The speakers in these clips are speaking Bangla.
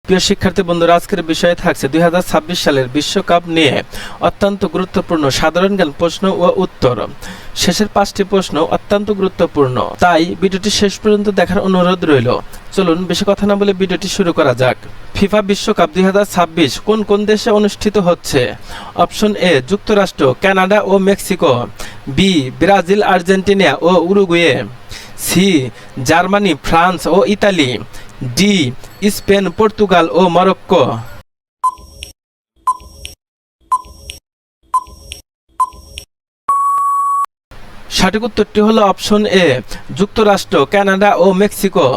প্রিয় শিক্ষার্থী বন্ধুরা, আজকের বিষয়ে থাকছে 2026 সালের বিশ্বকাপ নিয়ে অত্যন্ত গুরুত্বপূর্ণ সাধারণ জ্ঞান প্রশ্ন ও উত্তর। শেষের 5টি প্রশ্ন অত্যন্ত গুরুত্বপূর্ণ, তাই ভিডিওটি শেষ পর্যন্ত দেখার অনুরোধ রইল। চলুন বেশি কথা না বলে ভিডিওটি শুরু করা যাক। ফিফা বিশ্বকাপ 2026 কোন কোন দেশে অনুষ্ঠিত হচ্ছে? অপশন এ যুক্তরাষ্ট্র, কানাডা ও মেক্সিকো। বি ব্রাজিল, আর্জেন্টিনা ও উরুগুয়ে। সি জার্মানি, ফ্রান্স ও ইতালি। ডি স্পেন, পর্তুগাল ও মরক্কো। সঠিক উত্তরটি হলো অপশন এ যুক্তরাষ্ট্র, কানাডা ও মেক্সিকো।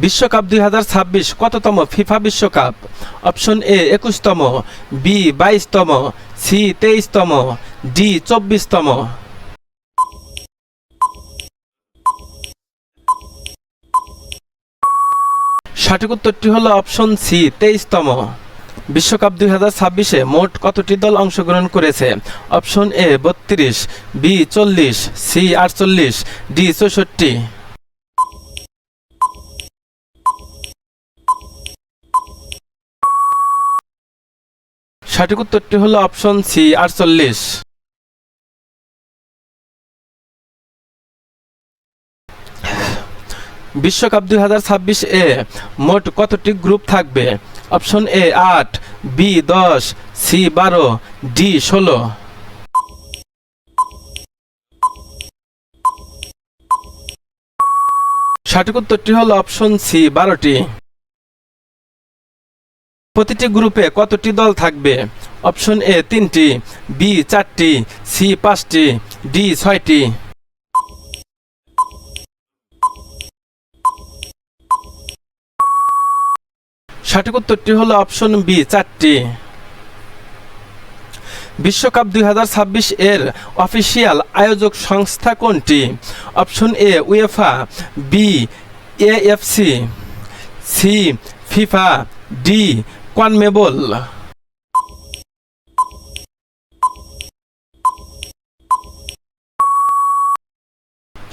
বিশ্বকাপ 2026 কততম ফিফা বিশ্বকাপ? অপশন এ 21তম, বি 22তম, সি 23তম, ডি 24তম। সঠিক উত্তরটি হলো অপশন সি 23তম। বিশ্বকাপ 2026-এ মোট কতটি দল অংশগ্রহণ করেছে? Option A 32, B 40, C 48, D 64। সঠিক উত্তরটি হলো অপশন সি 48। বিশ্বকাপ 2026-এ মোট কতটি গ্রুপ থাকবে? Option A 8, B 10, C 12, D 16। সঠিক উত্তরটি হলো অপশন সি 12টি। প্রতিটি গ্রুপে কতটি দল থাকবে? অপশন এ 3টি, বি 4টি, সি 5টি, ডি 6টি। সঠিক উত্তরটি হলো অপশন বি 4টি। বিশ্বকাপ 2026 এর অফিসিয়াল আয়োজক সংস্থা কোনটি? Option A UEFA, B AFC, C FIFA, D CONMEBOL.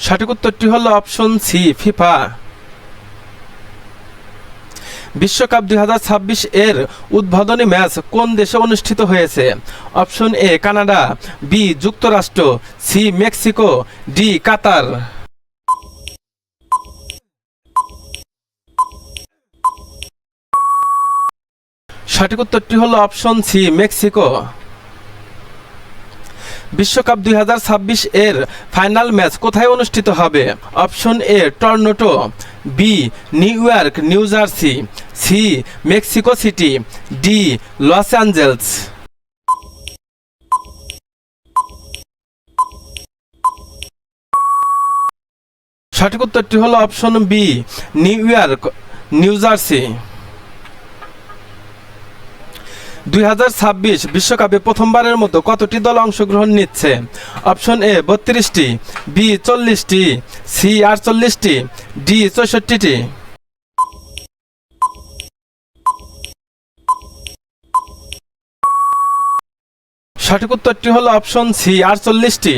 সঠিক উত্তরটি হলো অপশন সি ফিফা। বিশ্বকাপ 2026 এর উদ্বোধনী ম্যাচ কোন দেশে অনুষ্ঠিত হয়েছে? অপশন এ কানাডা, বি যুক্তরাষ্ট্র, সি মেক্সিকো, ডি কাতার। সঠিক উত্তরটি হলো অপশন সি মেক্সিকো। বিশ্বকাপ 2026 এর ফাইনাল ম্যাচ কোথায় অনুষ্ঠিত হবে? Option A Toronto, B New York, New Jersey, C Mexico City, D Los Angeles. সঠিক উত্তরটি হলো option B New York, New Jersey. 2026 বিশ্বকাপে প্রথমবারের মতো কতটি দল অংশগ্রহণ নিচ্ছে? অপশন এ 32টি, বি 40টি, সি 48টি, ডি 64টি। সঠিক উত্তরটি হলো অপশন সি 48টি।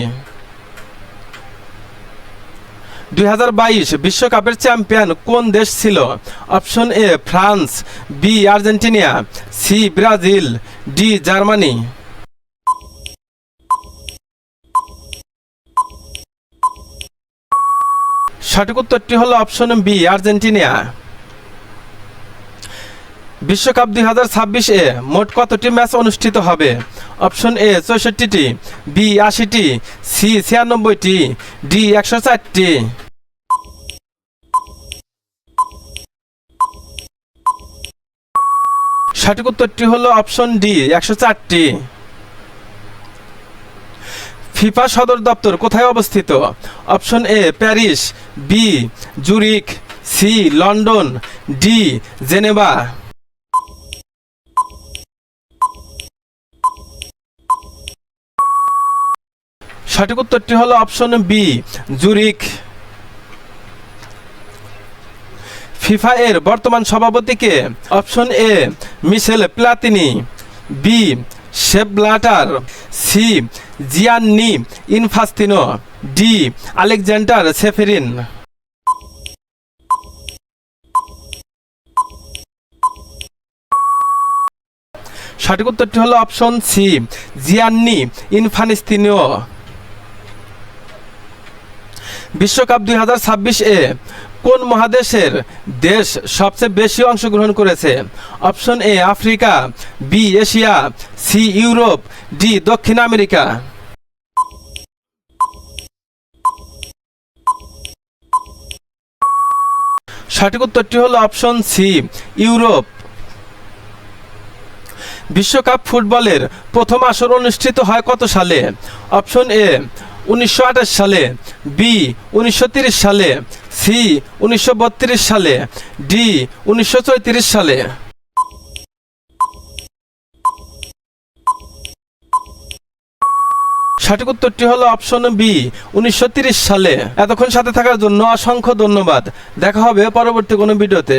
2022 বিশ্বকাপের চ্যাম্পিয়ন কোন দেশ ছিল? Option A France, B Argentina, C Brazil, D Germany. সঠিক উত্তরটি হলো অপশন বি আর্জেন্টিনা। বিশ্বকাপ 2026-এ মোট কতটি ম্যাচ অনুষ্ঠিত হবে? অপশন এ 64টি, বি 80টি, সি 96টি, ডি 104টি। সঠিক উত্তরটি হলো অপশন ডি 104টি। ফিফা সদর দপ্তর কোথায় অবস্থিত? Option A Paris, B Zurich, C London, D Geneva. সঠিক উত্তরটি হলো অপশন বি জুরিখ। ফিফা এর বর্তমান সভাপতি কে? Option A Michel Platini, B Sepp Blatter, C Gianni Infantino, D Aleksander Ceferin. সঠিক উত্তরটি হলো অপশন সি, জিয়ান্নি ইনফান্তিনো। বিশ্বকাপ 2026-এ কোন মহাদেশের দেশ সবচেয়ে বেশি অংশগ্রহণ করেছে? Option A Africa, B Asia, C Europe, D দক্ষিণ আমেরিকা। সঠিক উত্তরটি হলো অপশন সি, ইউরোপ। বিশ্বকাপ ফুটবলের প্রথম আসর অনুষ্ঠিত হয় কত সালে? অপশন এ 1928 সালে, বি 1930 সালে, সি 1932 সালে, ডি 1934 সালে। সঠিক উত্তরটি হলো অপশন বি, 1930 সালে। এতক্ষণ সাথে থাকার জন্য অসংখ্য ধন্যবাদ। দেখা হবে পরবর্তী কোনো ভিডিওতে।